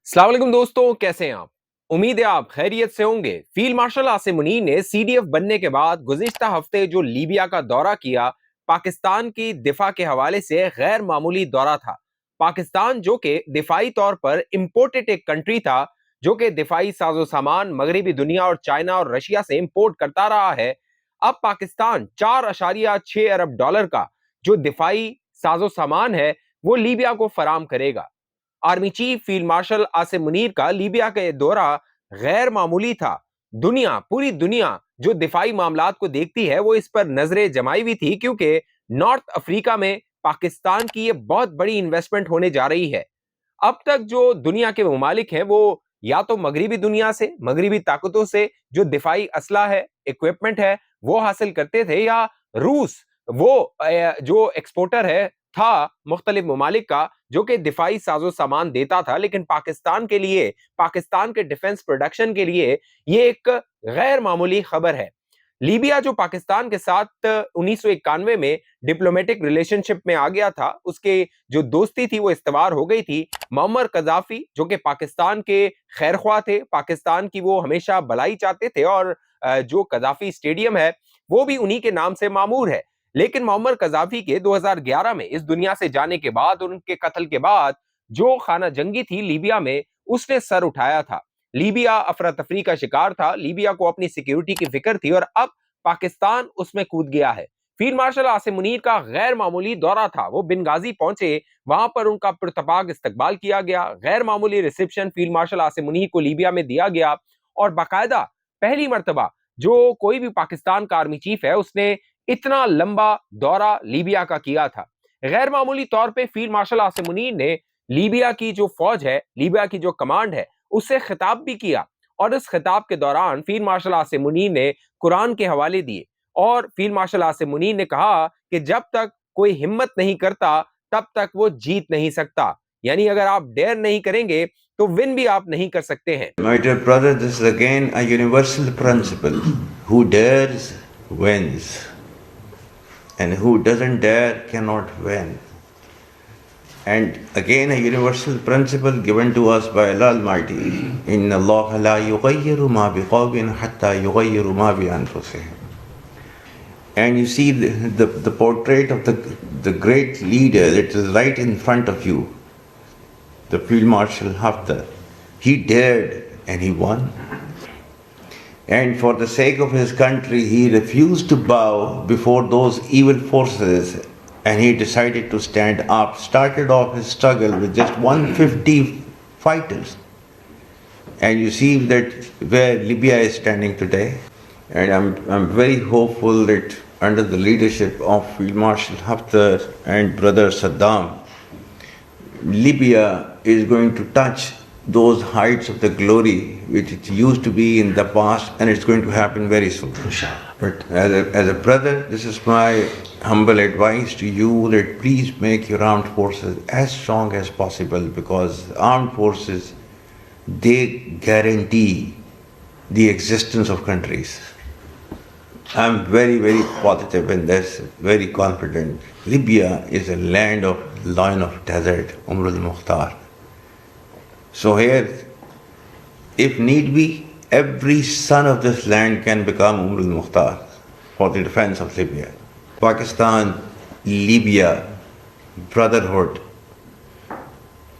अस्सलाम वालेकुम दोस्तों, कैसे हैं आप? उम्मीद है आप खैरियत से होंगे। फील्ड मार्शल आसिम मुनीर ने सीडीएफ बनने के बाद गुज़िश्ता हफ्ते जो लीबिया का दौरा किया, पाकिस्तान की दिफा के हवाले से गैर मामूली दौरा था। पाकिस्तान जो कि दिफाई तौर पर इम्पोर्टेड एक कंट्री था, जो कि दिफाई साजो सामान मगरबी दुनिया और चाइना और रशिया से इम्पोर्ट करता रहा है। अब पाकिस्तान 4.6 अरब डॉलर का जो दिफाई साजो सामान है, वो लीबिया को फराम करेगा। Army chief field marshal Asim Munir का लीबिया का यह दौरा गैर मामूली था। पूरी दुनिया जो दिफाई मामलात को देखती है, वो इस पर नजरें जमाई हुई थी, क्योंकि नॉर्थ अफ्रीका में पाकिस्तान की ये बहुत बड़ी इन्वेस्टमेंट होने जा रही है। अब तक जो दुनिया के ममालिक हैं, वो या तो मगरबी दुनिया से, मगरबी ताकतों से जो दिफाई असला है, इक्विपमेंट है, वो हासिल करते थे, या रूस वो जो एक्सपोर्टर है था मुख्तलिफ ममालिक का, जो कि दिफाई साजो सामान देता था। लेकिन पाकिस्तान के लिए, पाकिस्तान के डिफेंस प्रोडक्शन के लिए ये एक गैर मामूली खबर है। लीबिया जो पाकिस्तान के साथ 1991 में डिप्लोमेटिक रिलेशनशिप में आ गया था, उसके जो दोस्ती थी वो इस्तवार हो गई थी। मुअम्मर कजाफी जो कि पाकिस्तान के खैरख्वाह थे, पाकिस्तान की वो हमेशा भलाई चाहते थे, और जो कजाफी स्टेडियम है वो भी उन्हीं के नाम से मामूर है। लेकिन मुअम्मर कजाफी के 2011 में इस दुनिया से जाने के बाद, उनके कत्ल के बाद, जो खाना जंगी थी लीबिया में, उसने सर उठाया था। लीबिया अफरा तफरी का शिकार था, लीबिया को अपनी सिक्योरिटी की फिक्र थी, और अब पाकिस्तान उसमें कूद गया है। फील्ड मार्शल आसिम मुनीर का गैर मामूली दौरा था। वो बिनगाजी पहुंचे, वहां पर उनका पुरतपाक इस्तकबाल किया गया, गैर मामूली reception field marshal Asim Munir को लीबिया में दिया गया, और बाकायदा पहली मर्तबा जो कोई भी पाकिस्तान का आर्मी चीफ है, उसने इतना लंबा दौरा लीबिया का किया था। गैर मामूली तौर पे फील्ड मार्शल आसिम मुनीर ने लीबिया की जो फौज है, लीबिया की जो कमांड है, उससे खिताब भी किया, और इस खिताब के दौरान फील्ड मार्शल आसिम मुनीर ने कुरान के हवाले दिए, और फील्ड मार्शल आसिम मुनीर ने कहा कि जब तक कोई हिम्मत नहीं करता, तब तक वो जीत नहीं सकता। यानी अगर आप डेयर नहीं करेंगे तो विन भी आप नहीं कर सकते हैं। My dear brother, this is again a universal principle. Who dares wins, and who doesn't dare cannot win. And again, a universal principle given to us by Allah Almighty. Inna Allah la yughayyiru ma biqawmin hatta yughayyiru ma bi anfusihim. And you see the portrait of the great leader that is right in front of you, the Field Marshal Haftar. He dared and he won. And for the sake of his country, he refused to bow before those evil forces, and he decided to stand up. Started off his struggle with just 150 fighters. And you see that where Libya is standing today. And I'm very hopeful that under the leadership of Field Marshal Haftar and brother Saddam, Libya is going to touch those heights of the glory which it used to be in the past, and it's going to happen very soon. But as a brother, this is my humble advice to you, that please make your armed forces as strong as possible, because armed forces, they guarantee the existence of countries. I'm very, very positive in this, very confident. Libya is a land of lion of desert, Umr al-Mukhtar. So here, if need be, every son of this land can become Umr al-Mukhtar for the defense of Libya. Pakistan, Libya, brotherhood,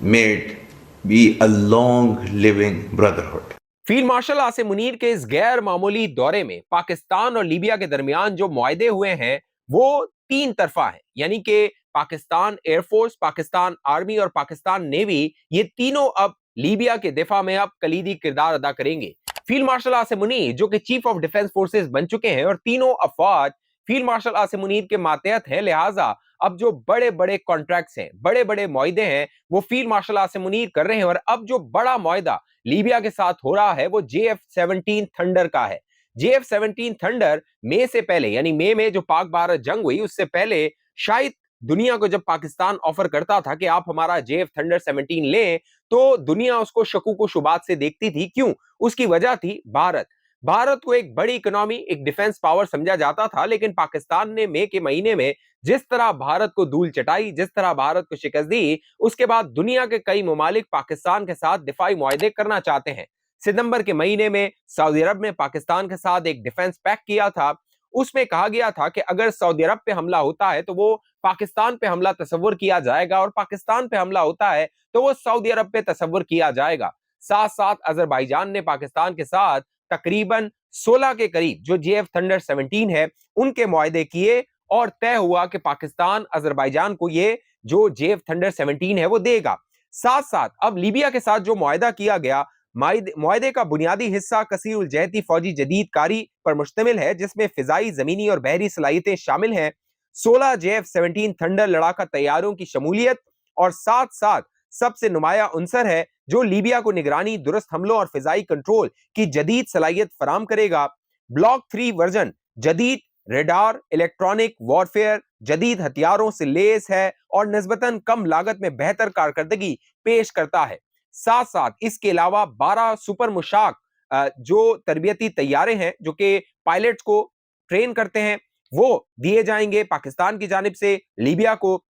may it be a long-living brotherhood. Field marshal Asim Munir के इस गैर मामूली दौरे में पाकिस्तान और Libya के दरमियान जो मुआहदे हुए हैं, वो तीन तरफा हैं। यानी कि पाकिस्तान एयरफोर्स, पाकिस्तान आर्मी और पाकिस्तान नेवी, ये तीनों अब लीबिया के दिफा में अब कलीदी किरदार अदा करेंगे। फील्ड मार्शल आसिम मुनीर जो कि चीफ ऑफ डिफेंस फोर्सेस बन चुके हैं, और तीनों अफवाज फील्ड मार्शल आसिम मुनीर के मातहत हैं, लिहाजा अब जो बड़े बड़े कॉन्ट्रैक्ट्स हैं, बड़े बड़े मुआहदे हैं, वो फील्ड मार्शल आसिम मुनीर कर रहे हैं। और अब जो बड़ा मुआहदा लीबिया के साथ हो रहा है, वो JF-17 थंडर का है। JF-17 थंडर मई से पहले, यानी मई में जो पाक भारत जंग हुई, उससे पहले शायद दुनिया को जब पाकिस्तान ऑफर करता था कि आप हमारा JF थंडर 17 लें, तो दुनिया उसको शकूक व शुबात से देखती थी। क्यों? उसकी वजह थी भारत। भारत को एक बड़ी इकोनॉमी, एक डिफेंस पावर समझा जाता था, लेकिन पाकिस्तान ने मई के महीने में जिस तरह भारत को धूल चटाई, जिस तरह भारत को शिकस्त दी, उसके बाद दुनिया के कई ममालिक पाकिस्तान के साथ दिफाई मुआहदे करना चाहते हैं। सितंबर के महीने में सऊदी अरब ने पाकिस्तान के साथ एक डिफेंस पैक्ट किया था। उसमें कहा गया था कि अगर सऊदी अरब पे हमला होता है तो वो पाकिस्तान पे हमला तस्वर किया जाएगा, और पाकिस्तान पे हमला होता है तो वो सऊदी अरब पे तस्वर किया जाएगा। साथ साथ अजरबैजान ने पाकिस्तान के साथ तकरीबन 16 के करीब जो JF थंडर 17 है उनके मुआहदे किए, और तय हुआ कि पाकिस्तान अजरबैजान को ये जो JF थंडर 17 है वो देगा। साथ साथ अब लीबिया के साथ जो मुआहदा किया गया, मुआहदे का बुनियादी हिस्सा कसीरुल जहती फौजी जदीद कारी पर मुश्तमिल है, जिसमें फिजाई, जमीनी और बहरी सलाहियतें शामिल हैं। 16 JF-17 थंडर लड़ाका तैयारों की शमूलियत, और साथ साथ सबसे नुमाया अंसर है जो लीबिया को निगरानी, दुरुस्त हमलों और फिजाई कंट्रोल की जदीद सलाहियत फराम करेगा। ब्लॉक 3 वर्जन जदीद रेडार, इलेक्ट्रॉनिक वॉरफेयर, जदीद हथियारों से लेस है और निस्बतन कम लागत में बेहतर कारकर्दगी पेश करता है। साथ साथ इसके अलावा 12 सुपर मुशाक जो तरबियती तैयारे हैं जो कि पायलट्स को ट्रेन करते हैं, वो दिए जाएंगे पाकिस्तान की जानिब से लीबिया को।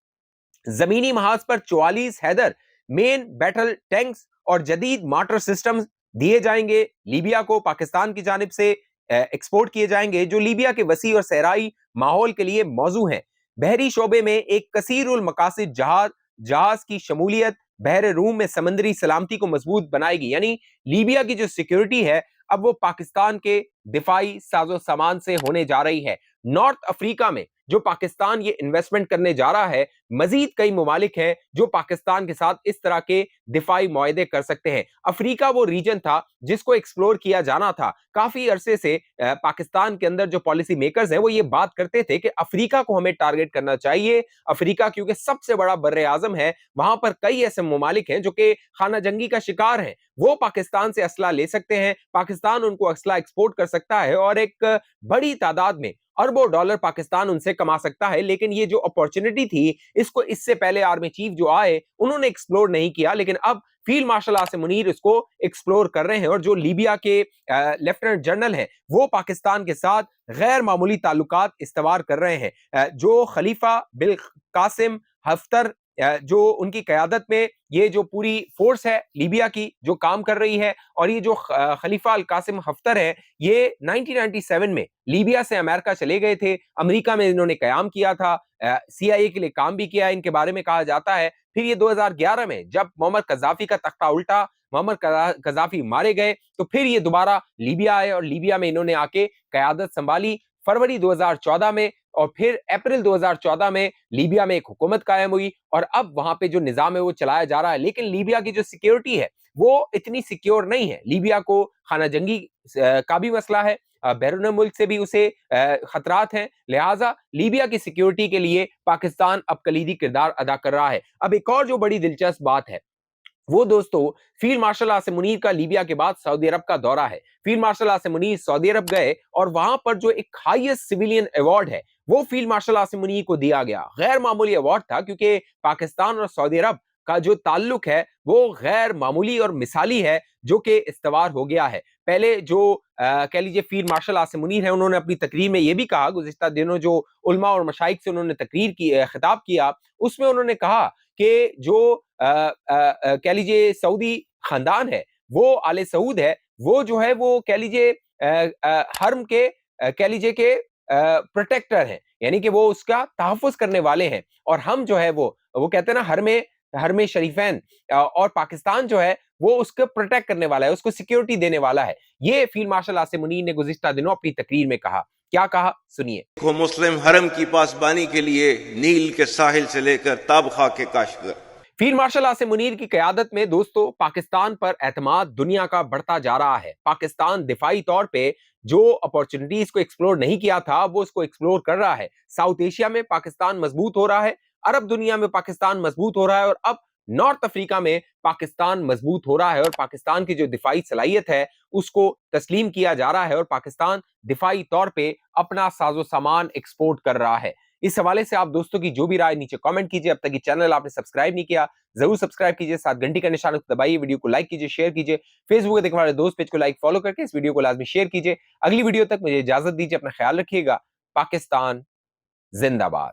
जमीनी महाज पर 44 हैदर मेन बैटल टैंक्स और जदीद मार्टर सिस्टम्स दिए जाएंगे लीबिया को, पाकिस्तान की जानिब से एक्सपोर्ट किए जाएंगे, जो लीबिया के वसी और सहराई माहौल के लिए मौजू हैं। बहरी शोबे में एक कसीरुल मकासिद जहाज की शमूलियत बहरे रूम में समंदरी सलामती को मजबूत बनाएगी। यानी लीबिया की जो सिक्योरिटी है अब वो पाकिस्तान के दिफाई साजो सामान से होने जा रही है। नॉर्थ अफ्रीका में जो पाकिस्तान ये इन्वेस्टमेंट करने जा रहा है, मजीद कई ममालिक हैं जो पाकिस्तान के साथ इस तरह के दिफाई मुआहदे कर सकते हैं। अफ्रीका वो रीजन था जिसको एक्सप्लोर किया जाना था। काफी अरसे से पाकिस्तान के अंदर जो पॉलिसी मेकर्स हैं वो ये बात करते थे कि अफ्रीका को हमें टारगेट करना चाहिए। अफ्रीका क्योंकि सबसे बड़ा बर्रे आजम है, वहां पर कई ऐसे ममालिक हैं जो कि खाना जंगी का शिकार हैं, वो पाकिस्तान से असला ले सकते हैं, पाकिस्तान उनको असला एक्सपोर्ट कर सकता है और एक बड़ी तादाद में अरबों डॉलर पाकिस्तान उनसे कमा सकता है। लेकिन ये जो अपॉर्चुनिटी थी, इसको इससे पहले आर्मी चीफ जो आए उन्होंने एक्सप्लोर नहीं किया, लेकिन अब फील्ड मार्शल आसिम मुनीर इसको एक्सप्लोर कर रहे हैं। और जो लीबिया के लेफ्टिनेंट जनरल हैं वो पाकिस्तान के साथ गैर मामूली ताल्लुकात इस्तवार कर रहे हैं। जो खलीफा बिल कासिम हफ्तर जो उनकी क़यादत में ये जो पूरी फोर्स है लीबिया की जो काम कर रही है, और ये जो खलीफा अल कासिम हफ्तर है ये 1997 में लीबिया से अमेरिका चले गए थे। अमेरिका में इन्होंने क़याम किया था, CIA के लिए काम भी किया, इनके बारे में कहा जाता है। फिर ये 2011 में जब मोहम्मद कज़ाफ़ी का तख्ता उल्टा, मोहम्मद कज़ाफ़ी मारे गए, तो फिर ये दोबारा लीबिया आए और लीबिया में इन्होंने आके क़यादत संभाली। फरवरी 2014 में और फिर अप्रैल 2014 में लीबिया में एक हुकूमत कायम हुई, और अब वहां पे जो निजाम है वो चलाया जा रहा है। लेकिन लीबिया की जो सिक्योरिटी है वो इतनी सिक्योर नहीं है। लीबिया को खाना जंगी का भी मसला है, बैरून मुल्क से भी उसे खतरात हैं, लिहाजा लीबिया की सिक्योरिटी के लिए पाकिस्तान अब कलीदी किरदार अदा कर रहा है। अब एक और जो बड़ी दिलचस्प बात है वो दोस्तों, फील्ड मार्शल आसिम मुनीर का लीबिया के बाद सऊदी अरब का दौरा है। फील्ड मार्शल आसिम मुनीर सऊदी अरब गए और वहां पर जो एक हाईएस्ट सिविलियन अवार्ड है वो फील्ड मार्शल आसिम मुनीर को दिया गया। गैर मामूली अवार्ड था क्योंकि पाकिस्तान और सऊदी अरब का जो ताल्लुक है वो गैर मामूली और मिसाली है, जो कि इस्तवार हो गया है। पहले जो कह लीजिए फील्ड मार्शल आसिम मुनीर है, उन्होंने अपनी तकरीर में ये भी कहा, गुज़िश्ता दिनों जो उलमा और मशाइख से उन्होंने तकरीर की, खिताब किया, उसमें उन्होंने कहा कि जो कह लीजिए सऊदी खानदान है वो आले सऊद है, वो जो है वो कह लीजिए हरम के कह लीजिए कि प्रोटेक्टर हैं, यानी कि वो उसका तहफ़्फ़ुज़ करने वाले हैं। और हम जो है वो कहते हैं ना हरमे शरीफैन, और पाकिस्तान जो है वो उसको प्रोटेक्ट करने वाला है, उसको सिक्योरिटी देने वाला है। ये फील्ड मार्शल आसिम मुनीर ने गुज़िश्ता दिनों अपनी तकरीर में कहा। क्या कहा सुनिए। को मुस्लिम हरम की पासबानी के लिए नील के साहिल से लेकर ताबखा के Kashgar. Field marshal Asim Munir की क़यादत में दोस्तों पाकिस्तान पर एतमाद दुनिया का बढ़ता जा रहा है। पाकिस्तान दिफाई तौर पे जो अपॉर्चुनिटीज को एक्सप्लोर नहीं किया था वो उसको एक्सप्लोर कर रहा है। साउथ एशिया में पाकिस्तान मजबूत हो रहा है, अरब दुनिया में पाकिस्तान मजबूत हो रहा है, और अब नॉर्थ अफ्रीका में पाकिस्तान मजबूत हो रहा है। और पाकिस्तान की जो दिफाई सलाहियत है उसको तस्लीम किया जा रहा है, और पाकिस्तान दिफाई तौर पे अपना साजो सामान एक्सपोर्ट कर रहा है। اس حوالے سے آپ دوستوں کی جو بھی رائے نیچے کامنٹ کیجئے. اب تک یہ چینل آپ نے سبسکرائب نہیں کیا ضرور سبسکرائب کیجئے, ساتھ گھنٹی کا نشان کو دبائیے, ویڈیو کو لائک کیجئے, شیئر کیجئے, فیس بک پہ دیکھنے والے دوست پیج کو لائک فالو کر کے اس ویڈیو کو لازمی شیئر کیجئے. اگلی ویڈیو تک مجھے اجازت دیجئے, اپنا خیال رکھیے گا. پاکستان زندہ باد.